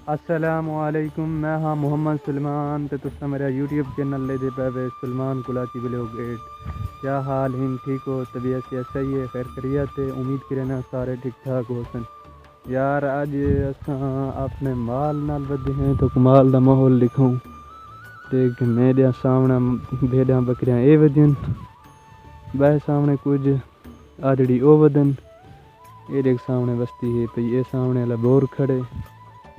असलामुअलैकुम। मैं हाँ मोहम्मद सलमान ते तुसा मेरा यूट्यूब चैनल ले दे पे सलमान कुलाची ब्लॉग 8। क्या हाल हिन? ठीक हो? तबीयत से सही है? खैर खैरियत है? उम्मीद करें सारे ठीक ठाक हो सन। यार अज असा अपने माल नाल बदे हैं तो कमाल दा माहौल दिखाऊं ते मेरे सामने भेड़ां बकरियां ए वजन वह सामने कुछ आजड़ी ओ वदन ये देख सामने बस्ती है पई ये सामने वाला बोर खड़े।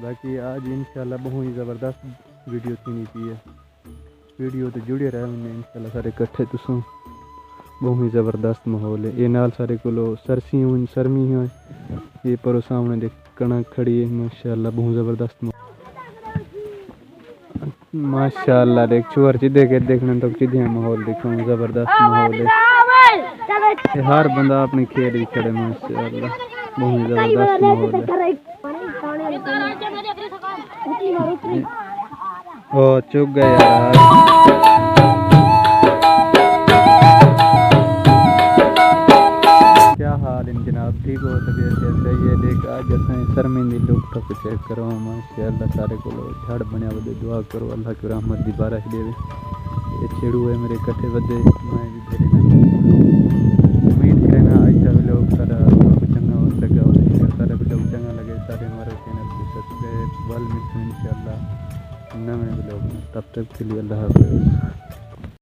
बाकी आज इंशाल्लाह बहुत ही ज़बरदस्त वीडियो थी पी है। वीडियो तो जुड़े रहे उन्हें इंशाल्लाह सारे इकट्ठे तुसों बहुत ही ज़बरदस्त माहौल है। ये नाल सारे को सरसी हुई सरमी है ये पर सामने देख कणक खड़ी है माशाल्लाह बहुत ज़बरदस्त माशाल्लाह देख चुअर चिदे के देखने तो चिदे माहौल देखो ज़बरदस्त माहौल है। हर बंदा अपने खेल ही खड़े माशाल्लाह बहुत ही ज़बरदस्त माहौल है। ओ चुप गए यार। क्या हाल इन जनाब? ठीक हो? तबीयत सही है? देख आज असें शर्मिंदी लुक तक चेक करो माशाल्लाह सारे को झड़ बनया वदे दुआ करो अल्लाह की रहमत दी बारिश देवे। ये छेड़ू है मेरे कट्ठे वदे मैं भी तेरे उम्मीद करें आज का व्लॉग सारा चंगा लगा और सारा व्लॉग चंगा लगे सारे हमारे चैनल को सब्सक्राइब वल मिलते हैं इंशाल्लाह नए व्लॉग में। तब तक के लिए अल्लाह हाफ़िज़।